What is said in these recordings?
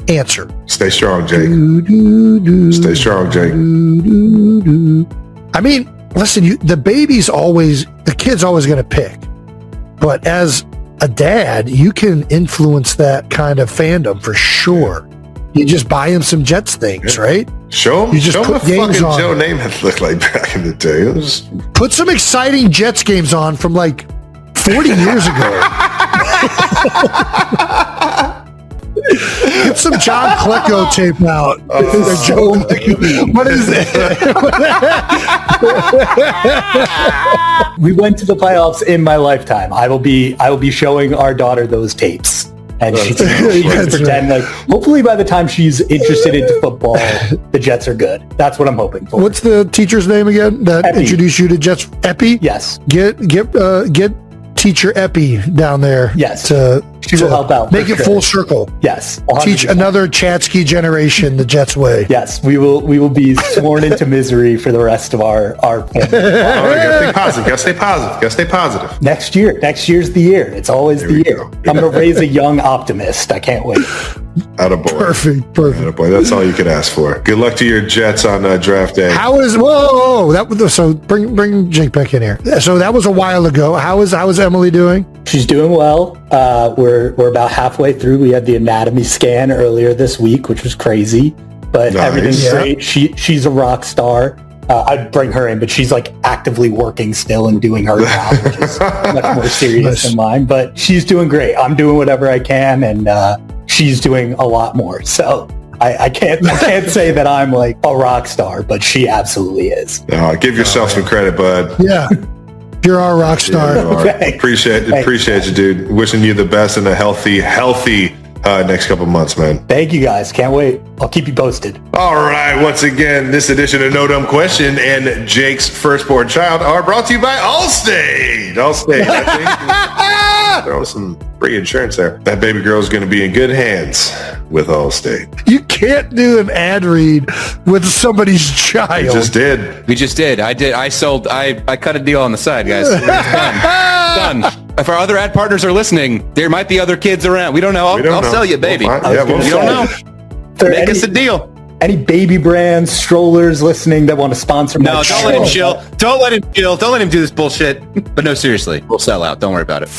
answer. Stay strong, Jake. Stay strong, Jake. I mean, listen, the kid's always going to pick. But as a dad, you can influence that kind of fandom for sure. You just buy him some Jets things, right? Show him, you just what put games fucking on. Joe Namath looked like back in the day. Put some exciting Jets games on from like 40 years ago. Get some John Klecko tape out. What is it? We went to the playoffs in my lifetime. I will be showing our daughter those tapes. And she can pretend like, hopefully by the time she's interested into football, the Jets are good. That's what I'm hoping for. What's the teacher's name again that Epi. introduced you to Jets? Epi? Yes. Get teacher Epi down there. Yes. She will help out. Make it full circle. Yes. 100%. Teach another Chatsky generation the Jets way. Yes. We will be sworn into misery for the rest of our family. Gotta stay positive. Next year's the year. It's always the year. I'm going to raise a young optimist. I can't wait. Attaboy. Perfect. Attaboy. That's all you could ask for. Good luck to your Jets on draft day. So bring Jake back in here. So that was a while ago. How is Emily doing? She's doing well. We're about halfway through. We had the anatomy scan earlier this week, which was crazy, but everything's great. She's a rock star. I'd bring her in, but she's like actively working still and doing her job, which is much more serious than mine. But she's doing great. I'm doing whatever I can, and she's doing a lot more. So I can't say that I'm like a rock star, but she absolutely is. Give yourself some credit, bud. Yeah. You're our rock star. Yeah, appreciate you, dude. Wishing you the best and a healthy next couple months, man. Thank you, guys. Can't wait. I'll keep you posted. All right. Once again, this edition of No Dumb Question and Jake's firstborn child are brought to you by Allstate. I think throw some free insurance there. That baby girl is going to be in good hands with Allstate. You can't do an ad read with somebody's child. We just did. I did. I cut a deal on the side, guys. Done. If our other ad partners are listening, there might be other kids around. We don't know. I'll sell you, baby. You don't know. Make us a deal. Any baby brands, strollers listening that want to sponsor my don't let him chill. Don't let him chill. Don't let him do this bullshit. But no, seriously, we'll sell out. Don't worry about it.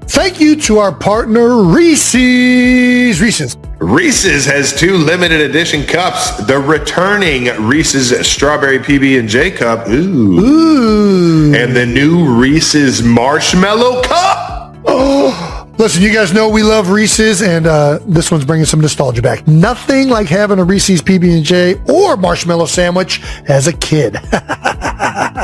Thank you to our partner, Reese's. Reese's has 2 limited edition cups. The returning Reese's Strawberry PB&J Cup. Ooh. And the new Reese's Marshmallow Cup. Listen, you guys know we love Reese's, and this one's bringing some nostalgia back. Nothing like having a Reese's PB&J or marshmallow sandwich as a kid.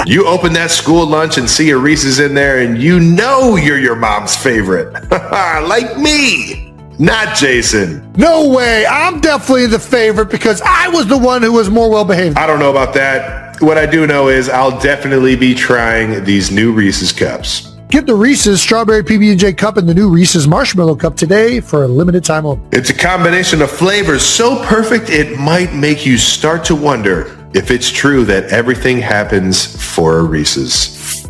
You open that school lunch and see a Reese's in there, and you know you're your mom's favorite. Like me. Not Jason. No way. I'm definitely the favorite because I was the one who was more well-behaved. I don't know about that. What I do know is I'll definitely be trying these new Reese's cups. Get the Reese's Strawberry PB&J Cup and the new Reese's Marshmallow Cup today for a limited time only. It's a combination of flavors so perfect it might make you start to wonder if it's true that everything happens for a Reese's.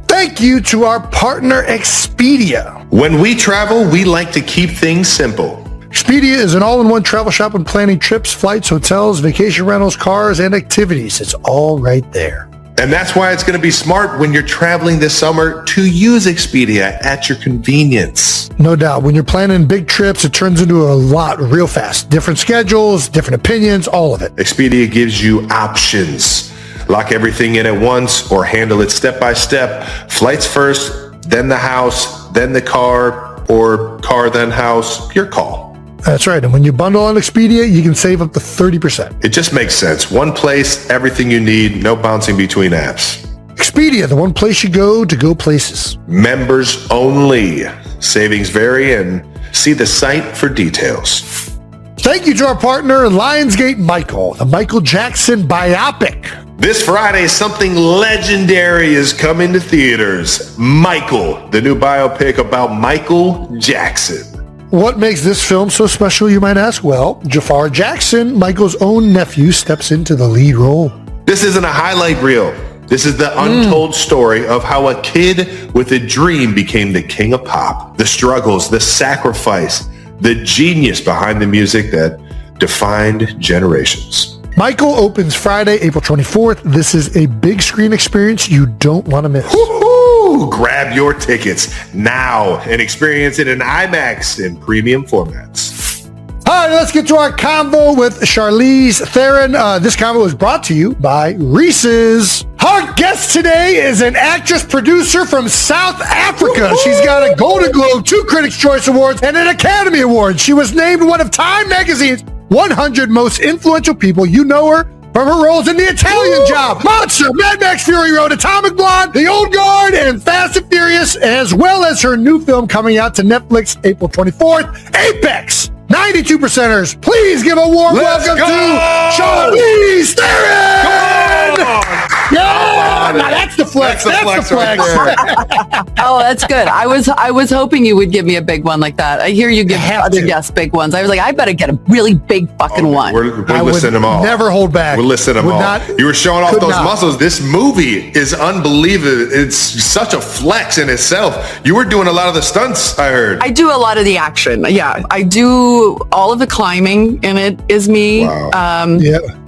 Thank you to our partner, Expedia. When we travel, we like to keep things simple. Expedia is an all-in-one travel shop and planning trips, flights, hotels, vacation rentals, cars, and activities. It's all right there. And that's why it's going to be smart when you're traveling this summer to use Expedia at your convenience. No doubt. When you're planning big trips, it turns into a lot real fast. Different schedules, different opinions, all of it. Expedia gives you options. Lock everything in at once or handle it step by step. Flights first, then the house, then the car, or car then house. Your call. That's right. And when you bundle on Expedia, you can save up to 30%. It just makes sense. One place, everything you need, no bouncing between apps. Expedia, the one place you go to go places. Members only. Savings vary and see the site for details. Thank you to our partner, Lionsgate Michael, the Michael Jackson biopic. This Friday, something legendary is coming to theaters. Michael, the new biopic about Michael Jackson. What makes this film so special, you might ask? Well, Jafar Jackson, Michael's own nephew, steps into the lead role. This isn't a highlight reel. This is the untold story of how a kid with a dream became the king of pop. The struggles, the sacrifice, the genius behind the music that defined generations. Michael opens Friday, April 24th. This is a big screen experience you don't want to miss. Woo-hoo! Grab your tickets now and experience it in IMAX in premium formats. All right, let's get to our convo with Charlize Theron. This convo is brought to you by Reese's. Our guest today is an actress-producer from South Africa. Woo-hoo! She's got a Golden Globe, 2 Critics' Choice Awards, and an Academy Award. She was named one of Time Magazine's 100 most influential people. You know her from her roles in The Italian Job, Monster, Mad Max Fury Road, Atomic Blonde, The Old Guard, and Fast and Furious, as well as her new film coming out to Netflix April 24th, Apex. 92%ers, please give a warm welcome to Charlize Theron! Yeah, now that's the flex. That's the flex. Oh, that's good. I was hoping you would give me a big one like that. I hear you give other guests big ones. I was like, I better get a really big fucking one. We're listing them all. Never hold back. We're listing them all. You were showing off those muscles. This movie is unbelievable. It's such a flex in itself. You were doing a lot of the stunts, I heard. I do a lot of the action. Yeah, I do all of the climbing in it is me. Wow.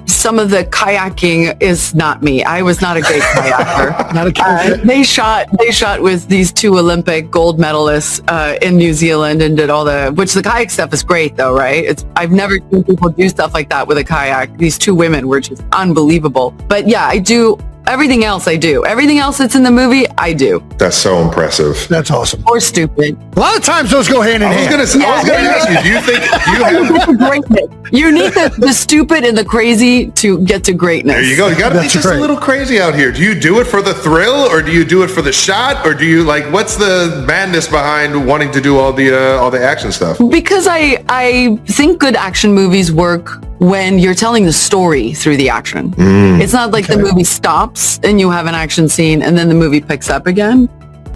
Some of the kayaking is not me. I was not a great kayaker. Not a kayaker. They shot with these 2 Olympic gold medalists in New Zealand and did all which the kayak stuff is great though, right? I've never seen people do stuff like that with a kayak. These 2 women were just unbelievable. But yeah, I do everything else. Everything else that's in the movie, I do. That's so impressive. That's awesome. Or stupid. A lot of times those go hand in hand. I was going to ask you, do you think you have... You need the stupid and the crazy to get to greatness. There you go. You got to be just a little crazy out here. Do you do it for the thrill, or do you do it for the shot, or do you what's the madness behind wanting to do all the action stuff? Because I think good action movies work when you're telling the story through the action. It's not like the movie stops and you have an action scene and then the movie picks up again.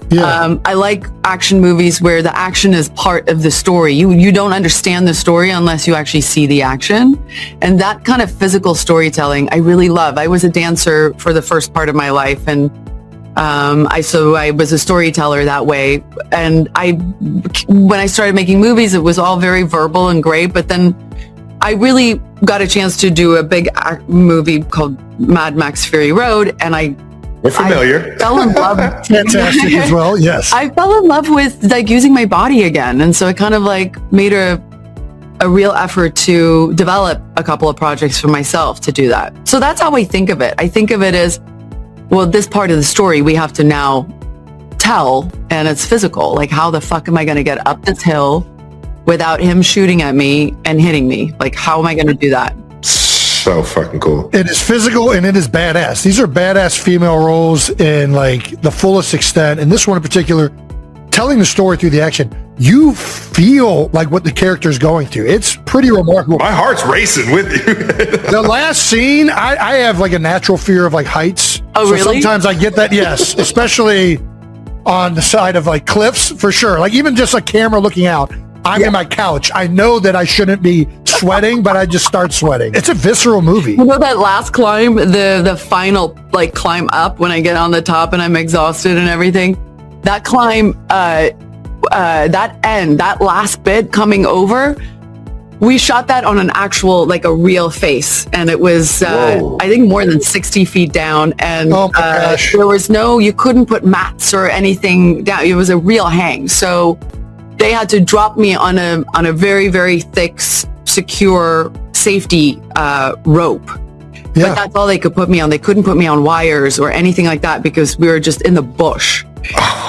Yeah. I like action movies where the action is part of the story. You don't understand the story unless you actually see the action. And that kind of physical storytelling I really love. I was a dancer for the first part of my life, and I was a storyteller that way. And when I started making movies, it was all very verbal and great, but then I really got a chance to do a big movie called Mad Max Fury Road, and we're familiar. I fell in love. Fantastic as well, yes. I fell in love with using my body again, and so it kind of made a real effort to develop a couple of projects for myself to do that. So that's how I think of it. I think of it as, well, this part of the story we have to now tell, and it's physical. How the fuck am I going to get up this hill without him shooting at me and hitting me? How am I going to do that? So fucking cool. It is physical and it is badass. These are badass female roles in the fullest extent. And this one in particular, telling the story through the action, you feel what the character is going through. It's pretty remarkable. My heart's racing with you. The last scene, I have a natural fear of heights. Oh, so really? Sometimes I get that, yes. Especially on the side of cliffs, for sure. Even just a camera looking out. I'm in my couch. I know that I shouldn't be sweating, but I just start sweating. It's a visceral movie. You know that last climb, the final climb up when I get on the top and I'm exhausted and everything? That climb, that end, that last bit coming over, we shot that on an actual, a real face. And it was, I think, more than 60 feet down. And there was you couldn't put mats or anything down. It was a real hang. So they had to drop me on a very, very thick, secure safety rope. Yeah. But that's all they could put me on. They couldn't put me on wires or anything like that because we were just in the bush.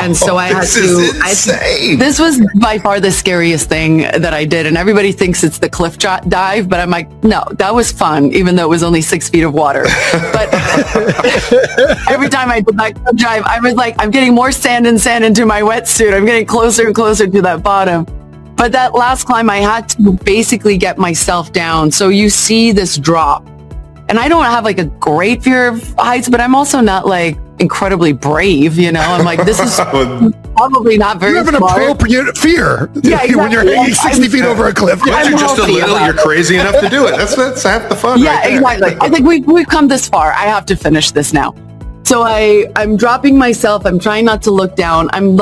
And so I had to. This was by far the scariest thing that I did, and everybody thinks it's the cliff dive, but I'm like, no, that was fun, even though it was only 6 feet of water. But every time I did that cliff dive, I was like, I'm getting more sand into my wetsuit. I'm getting closer and closer to that bottom. But that last climb, I had to basically get myself down. So you see this drop, and I don't have a great fear of heights, but I'm also not incredibly brave, I'm this is probably not very smart. You have an appropriate fear when you're hanging 60 feet over a cliff. Once you're just a little, you're crazy enough to do it. That's half the fun. Yeah, exactly. I think we've come this far. I have to finish this now. So I'm dropping myself. I'm trying not to look down. I'm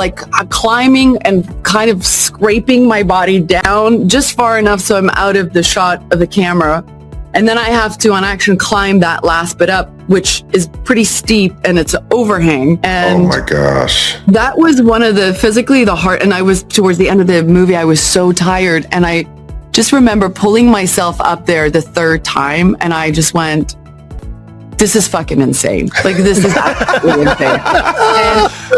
climbing and kind of scraping my body down just far enough so I'm out of the shot of the camera. And then I have to, on action, climb that last bit up, which is pretty steep and it's an overhang. And oh my gosh. That was one of the hard, and I was towards the end of the movie, I was so tired. And I just remember pulling myself up there the third time. And I just went, this is fucking insane. Like, this is absolutely insane.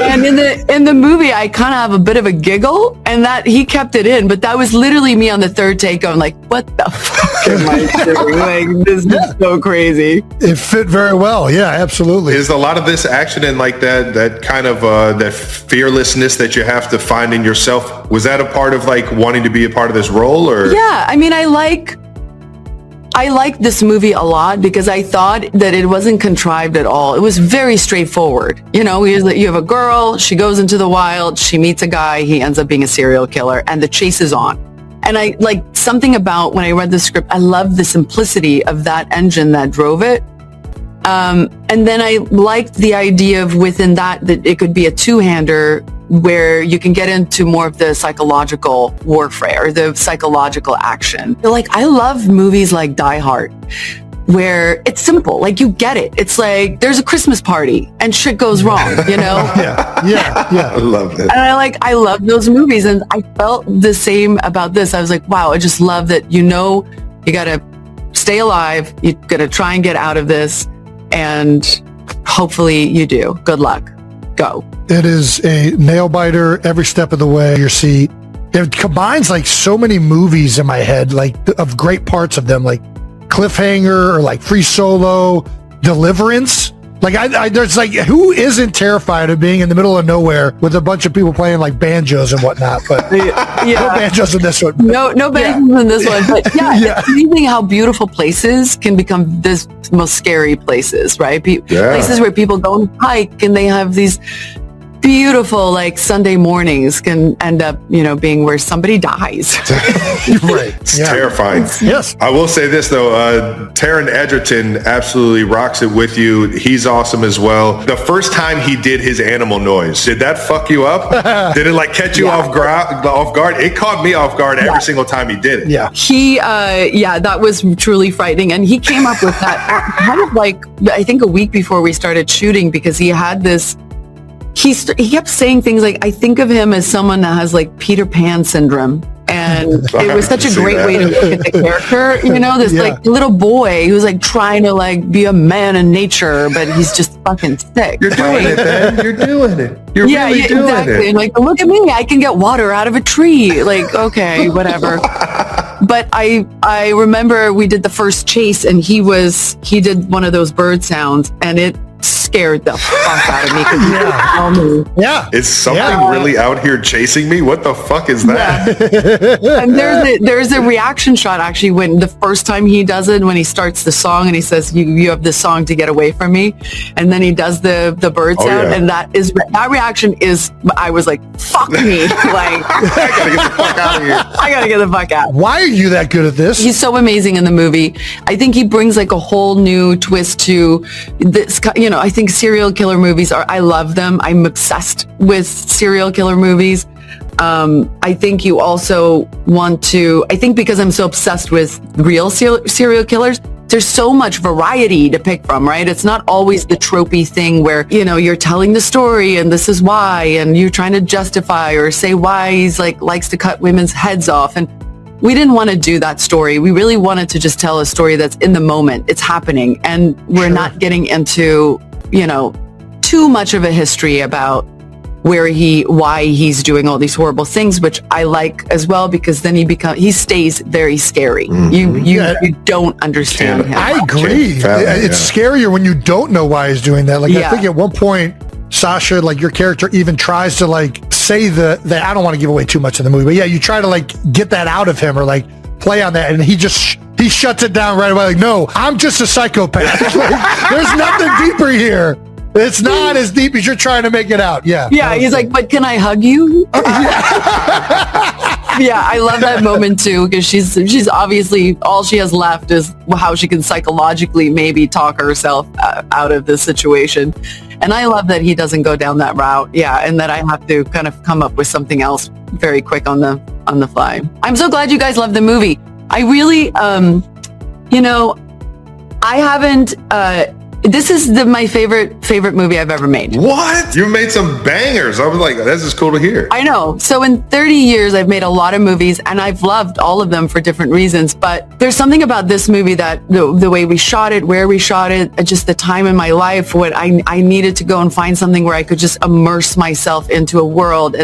And in the movie, I kind of have a bit of a giggle, and that he kept it in, but that was literally me on the third take going like, what the fuck am I doing? Like, this is so crazy. It fit very well. Yeah, absolutely. Is a lot of this action and like that kind of that fearlessness that you have to find in yourself, was that a part of like wanting to be a part of this role? Or yeah, I mean, I like this movie a lot because I thought that it wasn't contrived at all. It was very straightforward. You know, you have a girl, she goes into the wild, she meets a guy, he ends up being a serial killer, and the chase is on. And I like something about when I read the script, I love the simplicity of that engine that drove it. And then I liked the idea of within that it could be a two-hander where you can get into more of the psychological warfare, the psychological action. Like, I love movies like Die Hard, where it's simple. Like, you get it. It's like, there's a Christmas party and shit goes wrong, you know? Yeah. I love it. And I love those movies. And I felt the same about this. I was like, wow, I just love that, you got to stay alive. You got to try and get out of this. And hopefully you do. Good luck. Go. It is a nail biter every step of the way. Your seat. It combines like so many movies in my head, like of great parts of them, like Cliffhanger or like Free Solo, Deliverance. Like there's like, who isn't terrified of being in the middle of nowhere with a bunch of people playing like banjos and whatnot? But yeah. No banjos in this one. No banjos in this one. But yeah, it's amazing how beautiful places can become the most scary places, right? Places where people go and hike and they have these beautiful, like, Sunday mornings can end up, being where somebody dies. Right. It's terrifying. Yes. I will say this, though. Taron Egerton absolutely rocks it with you. He's awesome as well. The first time he did his animal noise, did that fuck you up? Did it, like, catch you off guard? It caught me off guard every single time he did it. Yeah. That was truly frightening. And he came up with that kind of like, I think a week before we started shooting, because he had this, he kept saying things like, I think of him as someone that has like Peter Pan syndrome. And it was such a great way to look at the character, this like little boy who's like trying to like be a man in nature, but he's just fucking sick. You're doing it, man. You're doing it. You're really doing exactly. it. And like, look at me, I can get water out of a tree. Like, okay, whatever. But I remember we did the first chase and he did one of those bird sounds and it scared the fuck out of me. Yeah. Is something really out here chasing me? What the fuck is that? Yeah. And there's a reaction shot actually when the first time he does it, when he starts the song and he says, you have this song to get away from me. And then he does the bird sound and that reaction is, I was like, fuck me. Like, I gotta get the fuck out of here. I gotta get the fuck out. Why are you that good at this? He's so amazing in the movie. I think he brings like a whole new twist to this, I think serial killer movies I love them. I'm obsessed with serial killer movies. I think you also I think because I'm so obsessed with real serial killers, there's so much variety to pick from, right? It's not always the tropey thing where, you're telling the story and this is why, and you're trying to justify or say why he's like likes to cut women's heads off. And we didn't want to do that story. We really wanted to just tell a story that's in the moment. It's happening. And we're not getting into, too much of a history about why he's doing all these horrible things, which I like as well, because then he stays very scary. Mm-hmm. You don't understand him. I agree. It's scarier when you don't know why he's doing that. Like, I think at one point, Sasha, like your character even tries to like say I don't want to give away too much of the movie, but you try to like get that out of him or like play on that, and he shuts it down right away. Like, no, I'm just a psychopath. Like, there's nothing deeper here. It's not as deep as you're trying to make it out. Yeah. Yeah. He's like, but can I hug you? Yeah. I love that moment too, because she's obviously all she has left is how she can psychologically maybe talk herself out of this situation. And I love that he doesn't go down that route. Yeah. And that I have to kind of come up with something else very quick on the fly. I'm so glad you guys love the movie. I really, I haven't, this is my favorite movie I've ever made. What? You made some bangers. I was like, this is cool to hear. I know. So in 30 years, I've made a lot of movies and I've loved all of them for different reasons. But there's something about this movie that the way we shot it, where we shot it, just the time in my life, what I needed to go and find something where I could just immerse myself into a world.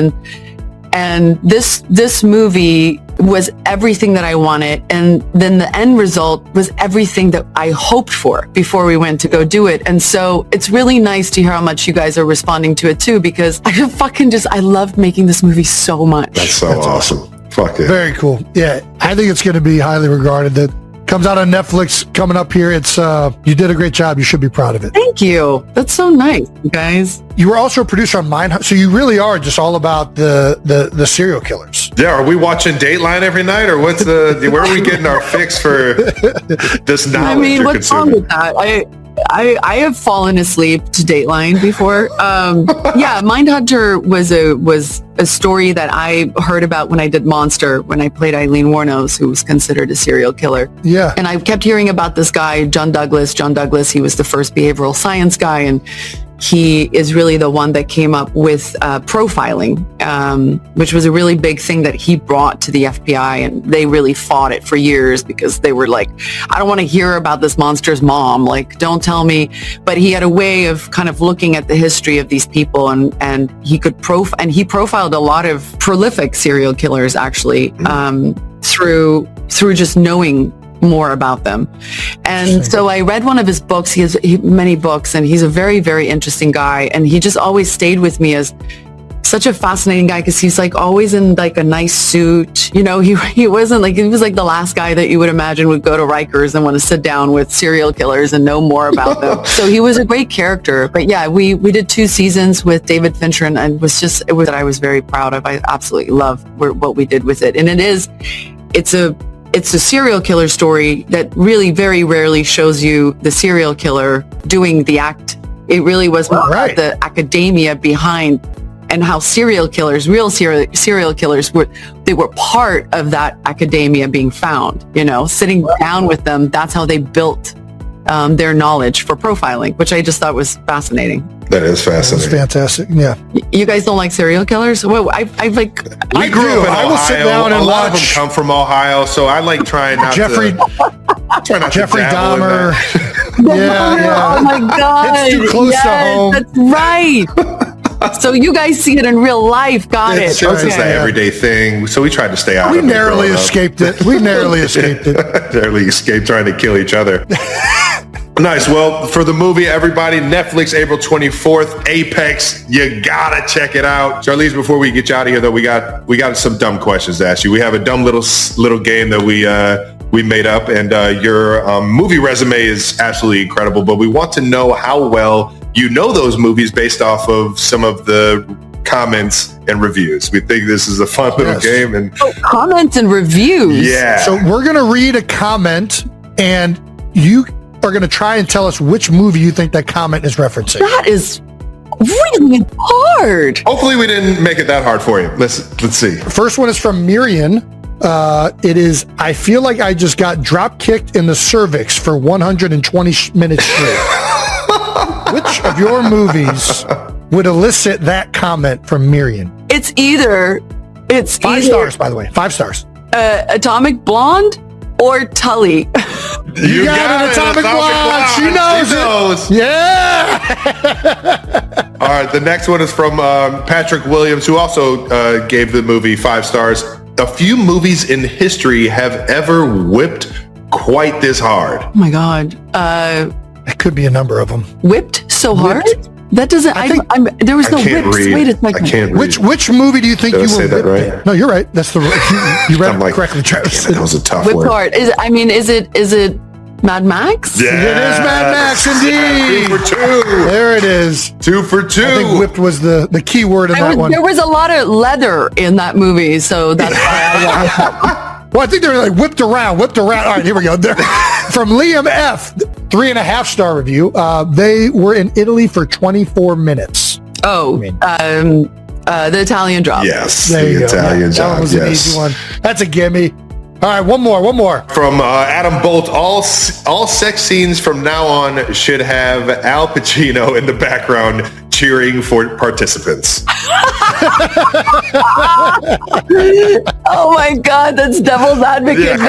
And this movie was everything that I wanted. And then the end result was everything that I hoped for before we went to go do it. And so it's really nice to hear how much you guys are responding to it too, because I loved making this movie so much. That's awesome. Fuck it. Very cool. Yeah. I think it's going to be highly regarded. That comes out on Netflix coming up here. It's you did a great job. You should be proud of it. Thank you. That's so nice, you guys. You were also a producer on Mindhunter, so you really are just all about the serial killers. Yeah, are we watching Dateline every night, or where are we getting our fix for this knowledge? I mean, what's wrong with that? I have fallen asleep to Dateline before. Yeah, Mindhunter was a story that I heard about when I did Monster, when I played Eileen Wuornos, who was considered a serial killer. Yeah. And I kept hearing about this guy, John Douglas. He was the first behavioral science guy, and he is really the one that came up with profiling, which was a really big thing that he brought to the FBI, and they really fought it for years because they were like, I don't want to hear about this monster's mom. Like, don't tell me. But he had a way of kind of looking at the history of these people, and he could he profiled a lot of prolific serial killers actually through just knowing more about them. And so I read one of his books. He has many books, and he's a very, very interesting guy. And he just always stayed with me as such a fascinating guy, because he's like always in like a nice suit. You know, he wasn't like, he was like the last guy that you would imagine would go to Rikers and want to sit down with serial killers and know more about them. So he was a great character. But yeah, we did 2 seasons with David Fincher, and it was that I was very proud of. I absolutely love what we did with it. And it's a serial killer story that really very rarely shows you the serial killer doing the act. It really was more about the academia behind, and how real serial killers were part of that academia being found, sitting down with them. That's how they built their knowledge for profiling, which I just thought was fascinating. That is fascinating. That's fantastic. Yeah. You guys don't like serial killers? Well, we grew up in Ohio. I will sit down and a lot watch. of them come from Ohio, so I like trying not Jeffrey Dahmer. Yeah. Oh my God. It's too close to home. That's right. So you guys see it in real life. Got it's it. It's just an everyday thing. So we tried to stay out of it. We narrowly escaped it. Narrowly escaped trying to kill each other. Nice. Well, for the movie, everybody, Netflix, April 24th, Apex. You gotta check it out. Charlize, before we get you out of here, though, we got some dumb questions to ask you. We have a dumb little game that we made up, and your movie resume is absolutely incredible. But we want to know how well you know those movies based off of some of the comments and reviews. We think this is a fun little game. And comments and reviews. Yeah. So we're gonna read a comment, and you are going to try and tell us which movie you think that comment is referencing. That is really hard. Hopefully we didn't make it that hard for you. Let's see. First one is from Miriam. It is, I feel like I just got drop kicked in the cervix for 120 minutes straight. Which of your movies would elicit that comment from Miriam? It's either 5 stars, by the way. 5 stars. Atomic Blonde or Tully. You got it, Atomic Blonde. She knows it. Yeah. All right. The next one is from Patrick Williams, who also gave the movie 5 stars. A few movies in history have ever whipped quite this hard. Oh my God. It could be a number of them. Whipped so hard? That doesn't. There was no whips. Read. Wait a second. I can't read. Which movie do you think you were whipped right? in? No, you're right. That's the you read it correctly, Travis. That was a tough Whipped word. hard. Is it Mad Max? Yeah, it is Mad Max indeed. 2 for 2. There it is. 2 for 2. I think whipped was the key word in that one. There was a lot of leather in that movie, so that's why Well, I think they were like whipped around. All right, here we go. From Liam F. 3.5 star review. They were in Italy for 24 minutes. Oh, the Italian job. Yes, There you the go. Italian That job. one was an easy one. That's a gimme. All right, one more. From Adam Bolt, all sex scenes from now on should have Al Pacino in the background cheering for participants. Oh my God, that's devil's advocate.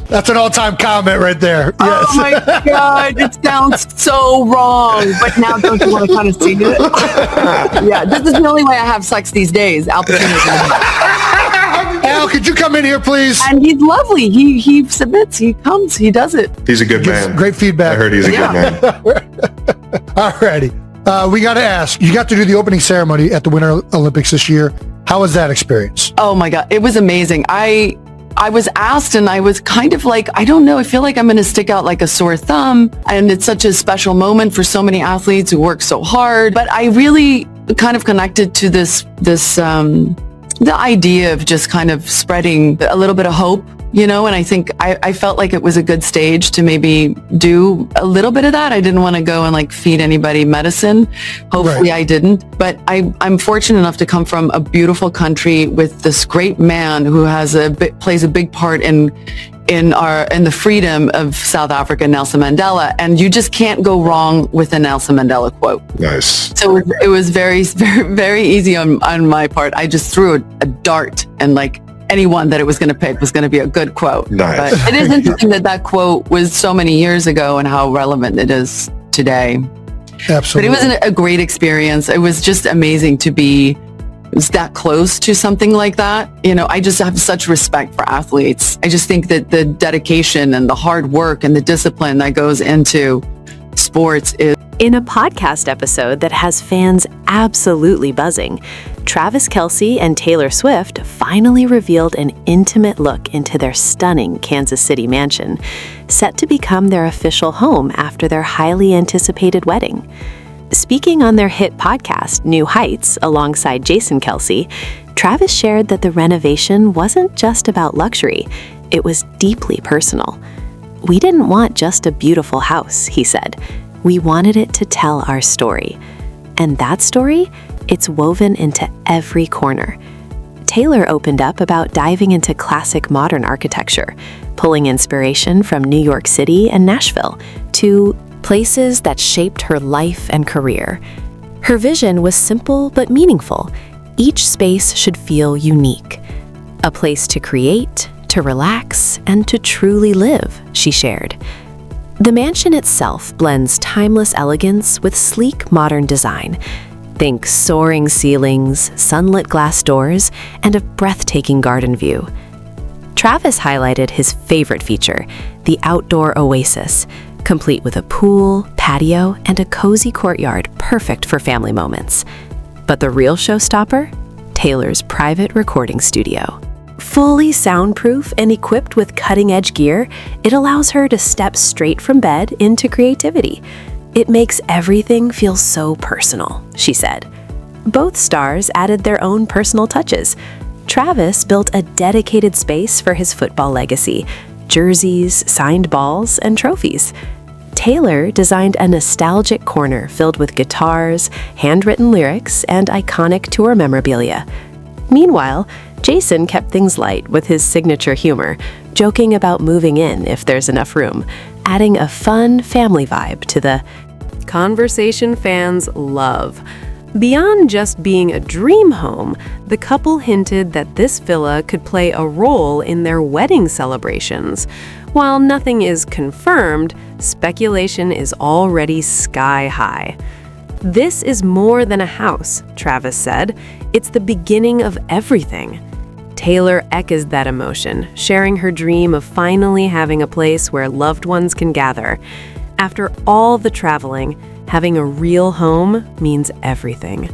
That's an all-time comment right there. Yes. Oh my God, it sounds so wrong. But now don't you want to kind of see it? Yeah, this is the only way I have sex these days. Al Pacino. Al, could you come in here, please? And he's lovely. He submits. He comes. He does it. He's a good man. Great feedback. I heard he's a good man. Alrighty. We got to ask, you got to do the opening ceremony at the Winter Olympics this year. How was that experience? Oh my God, it was amazing. I was asked and I was kind of like, I don't know, I feel like I'm going to stick out like a sore thumb. And it's such a special moment for so many athletes who work so hard. But I really kind of connected to the idea of just kind of spreading a little bit of hope, and I think I felt like it was a good stage to maybe do a little bit of that. I didn't want to go and like feed anybody medicine. Hopefully I didn't, but I'm fortunate enough to come from a beautiful country with this great man who plays a big part in the freedom of South Africa, Nelson Mandela. And you just can't go wrong with a Nelson Mandela quote. Nice. So it was very, very, very easy on my part. I just threw a dart and like anyone that it was going to pick was going to be a good quote. Nice. But it is interesting that quote was so many years ago and how relevant it is today. Absolutely. But it was a great experience. It was just amazing to be that close to something like that. I just have such respect for athletes. I just think that the dedication and the hard work and the discipline that goes into sports is... In a podcast episode that has fans absolutely buzzing, Travis Kelce and Taylor Swift finally revealed an intimate look into their stunning Kansas City mansion, set to become their official home after their highly anticipated wedding. Speaking on their hit podcast, New Heights, alongside Jason Kelce, Travis shared that the renovation wasn't just about luxury, it was deeply personal. "We didn't want just a beautiful house," he said. "We wanted it to tell our story. And that story, it's woven into every corner." Taylor opened up about diving into classic modern architecture, pulling inspiration from New York City and Nashville to places that shaped her life and career. Her vision was simple but meaningful. Each space should feel unique. A place to create, to relax, and to truly live, she shared. The mansion itself blends timeless elegance with sleek modern design. Think soaring ceilings, sunlit glass doors, and a breathtaking garden view. Travis highlighted his favorite feature, the outdoor oasis, complete with a pool, patio, and a cozy courtyard perfect for family moments. But the real showstopper? Taylor's private recording studio. Fully soundproof and equipped with cutting-edge gear, it allows her to step straight from bed into creativity. "It makes everything feel so personal," she said. Both stars added their own personal touches. Travis built a dedicated space for his football legacy, jerseys, signed balls, and trophies. Taylor designed a nostalgic corner filled with guitars, handwritten lyrics, and iconic tour memorabilia. Meanwhile, Jason kept things light with his signature humor, joking about moving in if there's enough room, adding a fun family vibe to the conversation fans love. Beyond just being a dream home, the couple hinted that this villa could play a role in their wedding celebrations. While nothing is confirmed, speculation is already sky high. "This is more than a house," Travis said. "It's the beginning of everything." Taylor echoes that emotion, sharing her dream of finally having a place where loved ones can gather. After all the traveling, having a real home means everything.